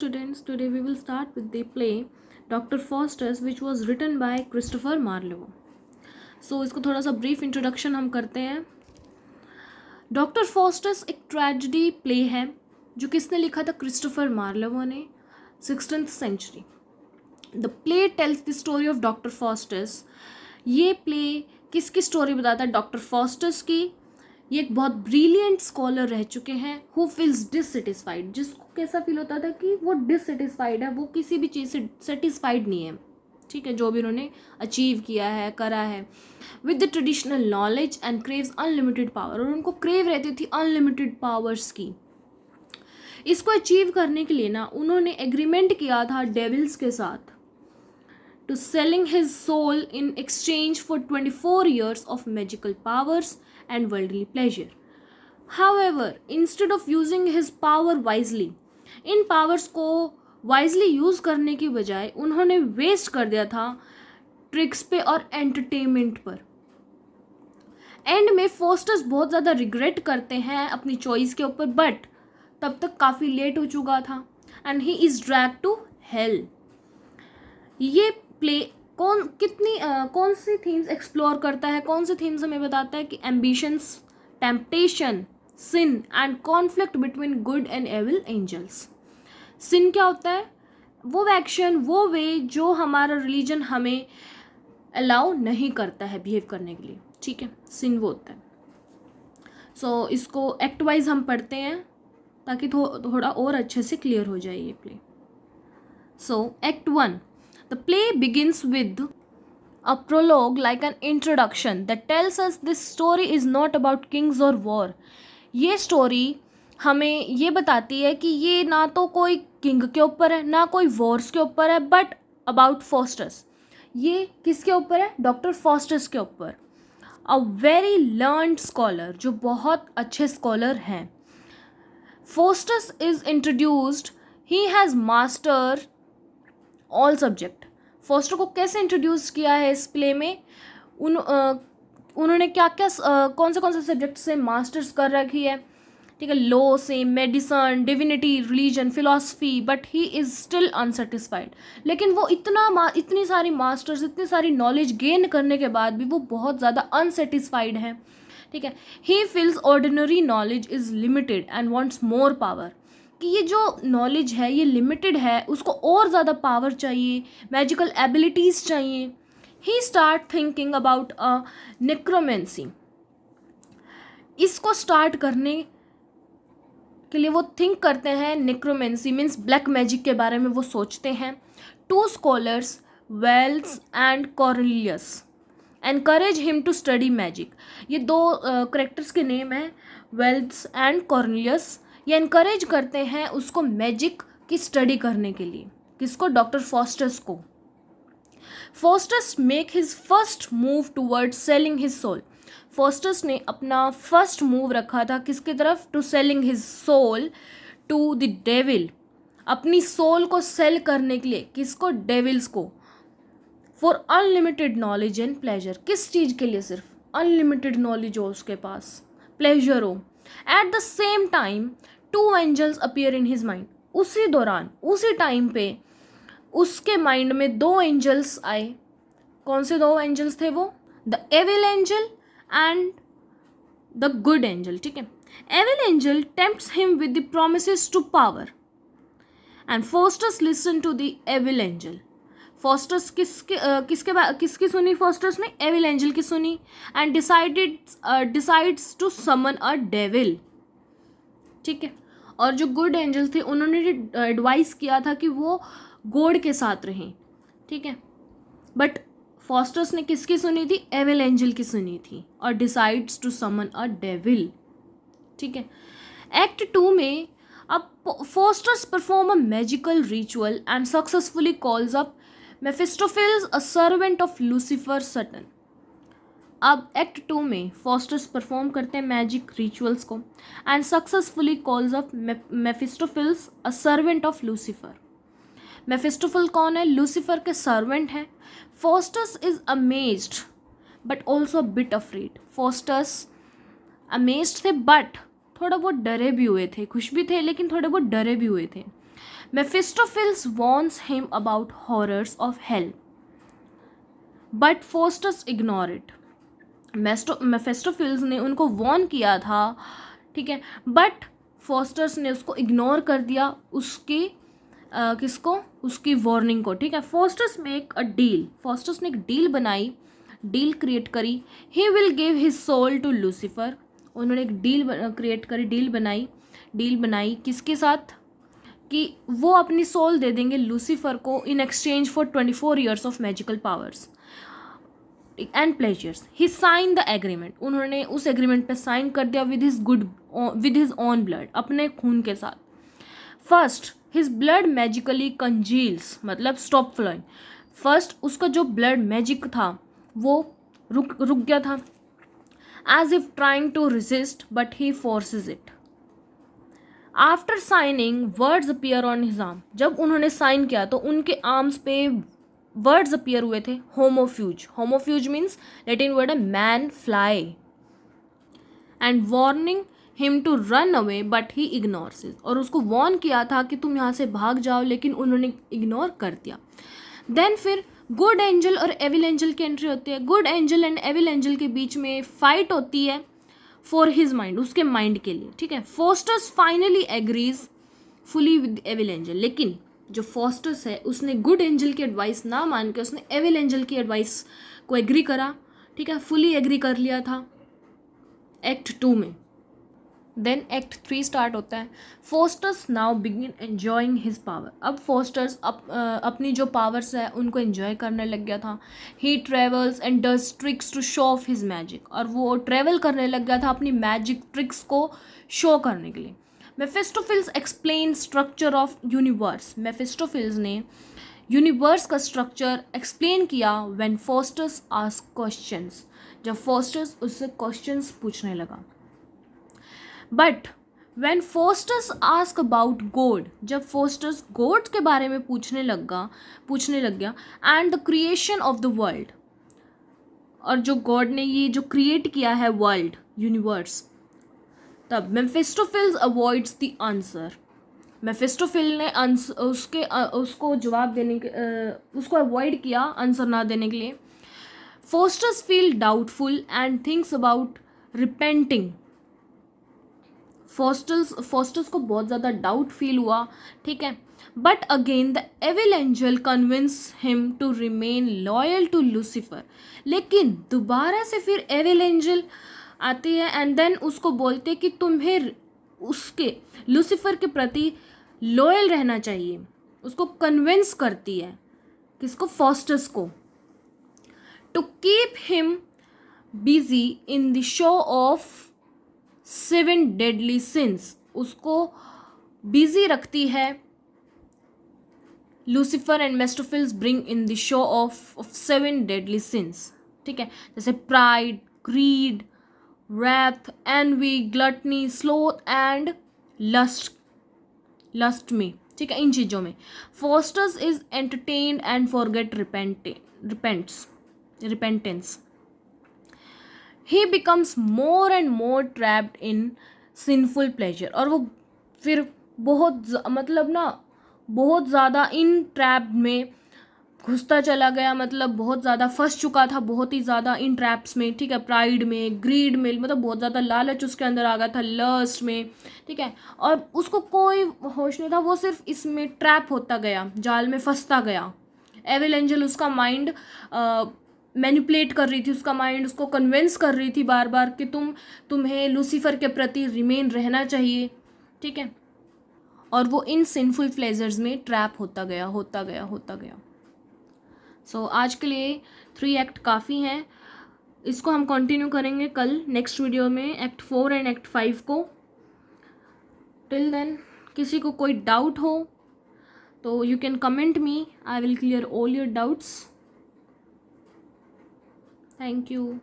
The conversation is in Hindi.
Students, today we will start with the play Dr. Faustus, which was written by Christopher Marlowe. So इसको थोड़ा सा ब्रीफ इंट्रोडक्शन हम करते हैं. डॉक्टर फॉस्टस एक ट्रेजेडी प्ले है जो किसने लिखा था? क्रिस्टोफर मार्लोवे ने 16th century. The play tells the story of doctor Faustus. ये प्ले किसकी स्टोरी बताता है? डॉक्टर फॉस्टस की. ये एक बहुत ब्रिलियंट स्कॉलर रह चुके हैं हु फील्स डिससेटिस्फाइड. जिसको कैसा फील होता था कि वो डिससेटिस्फाइड है, वो किसी भी चीज़ से सेटिस्फाइड नहीं है. ठीक है, जो भी उन्होंने अचीव किया है, करा है, with the traditional knowledge and craves unlimited power. और उनको क्रेव रहती थी अनलिमिटेड पावर्स की. इसको अचीव करने के लिए ना उन्होंने एग्रीमेंट किया था डेविल्स के साथ to selling his soul in exchange for 24 years of magical powers and worldly pleasure. However, instead of using his power wisely, in powers को वाइजली यूज़ करने की बजाय उन्होंने वेस्ट कर दिया था ट्रिक्स पे और एंटरटेनमेंट पर. एंड में फोस्टस बहुत ज़्यादा रिग्रेट करते हैं अपनी चॉइस के ऊपर, बट तब तक काफ़ी लेट हो चुका था and he is drag to hell. ये प्ले कौन सी थीम्स एक्सप्लोर करता है? कौन सी थीम्स हमें बताता है कि ambitions, temptation, sin and conflict between good and evil angels. Sin क्या होता है? वो एक्शन, वो वे जो हमारा रिलीजन हमें अलाउ नहीं करता है बिहेव करने के लिए. ठीक है, सिन वो होता है. सो इसको एक्ट वाइज हम पढ़ते हैं ताकि थोड़ा और अच्छे से क्लियर हो जाए ये play. So act 1. The play begins with a prologue like an introduction that tells us this story is not about kings or war. ये स्टोरी हमें ये बताती है कि ये ना तो कोई किंग के ऊपर है, ना कोई वॉर्स के ऊपर है, बट अबाउट फॉस्टस. ये किसके ऊपर है? डॉक्टर फॉस्टस के ऊपर. अ वेरी लर्नड स्कॉलर, जो बहुत अच्छे स्कॉलर हैं. Faustus is introduced, he has master all subject. Foster को कैसे इंट्रोड्यूस किया है इस प्ले में? उन्होंने क्या क्या कौन से सब्जेक्ट से मास्टर्स कर रखी है? ठीक है, लॉ से, medicine, divinity, religion, philosophy, but he is still unsatisfied. लेकिन वो इतनी सारी मास्टर्स, इतनी सारी नॉलेज गेन करने के बाद भी वो बहुत ज़्यादा अनसेटिस्फाइड है. ठीक है, he feels ordinary knowledge is limited and wants more power. कि ये जो नॉलेज है ये लिमिटेड है, उसको और ज़्यादा पावर चाहिए, मैजिकल एबिलिटीज़ चाहिए. He start thinking about a necromancy. इसको स्टार्ट करने के लिए वो थिंक करते हैं. नेक्रोमेंसी मीन्स ब्लैक मैजिक के बारे में वो सोचते हैं. 2 scholars, Valdes and Cornelius, encourage him to study magic. ये 2 करेक्टर्स के नेम हैं, वेल्स एंड कॉर्नेलियस. ये इनकरेज करते हैं उसको मैजिक की स्टडी करने के लिए. किसको? डॉक्टर फॉस्टस को. Faustus make his first move toward selling his soul. Faustus ने अपना फर्स्ट मूव रखा था किसकी तरफ? To selling his soul to the devil. अपनी सोल को सेल करने के लिए. किसको? डेविल्स को. For unlimited knowledge and pleasure. किस चीज़ के लिए? सिर्फ अनलिमिटेड नॉलेज हो उसके पास, प्लेजर हो. At the same time 2 angels appear in his mind. उसी दौरान, उसी टाइम पे उसके माइंड में 2 एंजल्स आए. कौन से 2 एंजल्स थे वो? The evil angel and the good angel. ठीक है, evil angel tempts him with the promises to power and Faustus listen to the evil angel. Faustus किसकी सुनी? फॉस्टस ने एविल एंजल की सुनी and decides to summon a devil. ठीक है, और जो गुड एंजल्स थे उन्होंने एडवाइस किया था कि वो गॉड के साथ रहें. ठीक है, बट फॉस्टस ने किसकी सुनी थी? एविल एंजल की सुनी थी और decides to summon a devil. ठीक है, एक्ट 2 में अब Faustus perform a magical ritual and successfully calls up Mephistopheles, a servant of Lucifer Satan. अब एक्ट 2 में फॉस्टस परफॉर्म करते हैं मैजिक रिचुअल्स को and successfully calls of Mephistopheles, a servant of Lucifer. Mephistopheles कौन है? लूसीफर के सर्वेंट हैं. Faustus is amazed but also bit afraid. Faustus amazed थे बट थोड़ा बहुत डरे भी हुए थे. खुश भी थे लेकिन थोड़े बहुत डरे भी हुए थे. Mephistopheles warns him about horrors of hell, but Faustus ignore it. मेफेस्टोफिल्स ने उनको वॉर्न किया था, ठीक है, बट फॉस्टर्स ने उसको इग्नोर कर दिया, उसकी किसको, उसकी वार्निंग को, ठीक है. Faustus make a deal, Faustus ने एक डील बनाई, डील क्रिएट करी. He will give his soul to Lucifer. उन्होंने एक डील क्रिएट करी, डील बनाई किसके साथ, कि वो अपनी सोल दे देंगे लूसीफर को in exchange for 24 years of magical powers and pleasures. He sign the agreement. उन्होंने उस एग्रीमेंट पे साइन कर दिया विद हिज ओन ब्लड, अपने खून के साथ. फर्स्ट हिज ब्लड मैजिकली कंजील्स, मतलब स्टॉप फ्लोइंग. फर्स्ट उसका जो ब्लड मैजिक था वो रुक गया था, as if trying to resist, but he forces it. After signing words appear on his arm. जब उन्होंने साइन किया तो उनके आर्म्स पे वर्ड्स अपीयर हुए थे, homo fuge. Homo fuge means Latin word है man fly. And warning him to run away, but he ignores it. और उसको वार्न किया था कि तुम यहाँ से भाग जाओ, लेकिन उन्होंने इग्नोर कर दिया. देन फिर गुड एंजल और एविल एंजल की एंट्री होती है. Good angel and evil angel के बीच में फाइट होती है फॉर हिज माइंड, उसके माइंड के लिए, ठीक है. Faustus finally agrees fully with evil angel, लेकिन जो फॉस्टर्स है उसने गुड एंजल की एडवाइस ना मान के उसने एविल एंजल की एडवाइस को एग्री करा, ठीक है, फुली एग्री कर लिया था एक्ट 2 में. देन एक्ट 3 स्टार्ट होता है. Fosters now begin enjoying his power. अब फॉस्टर्स अपनी जो पावर्स है उनको एन्जॉय करने लग गया था. He travels and does tricks to show off his magic. और वो ट्रेवल करने लग गया था अपनी मैजिक ट्रिक्स को शो करने के लिए. मेफिस्टोफिल्स एक्सप्लेन स्ट्रक्चर ऑफ यूनिवर्स. मेफिस्टोफिल्स ने यूनिवर्स का स्ट्रक्चर एक्सप्लेन किया व्हेन फॉस्टर्स आस्क क्वेश्चंस. जब फॉस्टर्स उससे क्वेश्चंस पूछने लगा. But when fosters ask about God, जब फॉस्टर्स गॉड के बारे में पूछने लग गया and the creation of the world, और जो गॉड ने ये जो क्रिएट किया है वर्ल्ड, यूनिवर्स, तब मेफिस्टोफिल्स अवॉइड्स द आंसर. मेफिस्टोफिल ने उसको जवाब देने के उसको अवॉइड किया आंसर ना देने के लिए. Faustus feel doubtful and thinks about repenting. Faustus को बहुत ज़्यादा डाउट फील हुआ, ठीक है. But again the evil angel convince him to remain loyal to Lucifer. लेकिन दोबारा से फिर एविल एंजल आती है एंड देन उसको बोलते कि तुम्हें उसके लूसीफर के प्रति लॉयल रहना चाहिए. उसको कन्विंस करती है, किसको, फॉस्टर्स को, to keep him busy in the show of 7 deadly sins. उसको बिजी रखती है. Lucifer and Mephistopheles bring in the show of 7 deadly sins, ठीक है, जैसे pride, greed, wrath, envy, gluttony, sloth and lust में, ठीक है, इन चीज़ों में. Faustus is entertained and forget repentance. He becomes more and more trapped in sinful pleasure. और वो फिर बहुत ज़्यादा इन ट्रैप में घुसता चला गया, मतलब बहुत ज़्यादा फंस चुका था, बहुत ही ज़्यादा इन ट्रैप्स में, ठीक है. प्राइड में, ग्रीड में, मतलब बहुत ज़्यादा लालच उसके अंदर आ गया था, लस्ट में, ठीक है. और उसको कोई होश नहीं था, वो सिर्फ इसमें ट्रैप होता गया, जाल में फंसता गया. एविल एंजल उसका माइंड मैनिपुलेट कर रही थी, उसका माइंड उसको कन्विंस कर रही थी बार बार कि तुम्हें लूसीफर के प्रति रिमेन रहना चाहिए, ठीक है. और वो इन सिंफुल प्लेजर्स में ट्रैप होता गया. सो आज के लिए 3 एक्ट काफ़ी हैं. इसको हम कंटिन्यू करेंगे कल नेक्स्ट वीडियो में, एक्ट 4 एंड एक्ट 5 को. टिल देन किसी को कोई डाउट हो तो you can comment me, I will clear all your doubts. Thank you.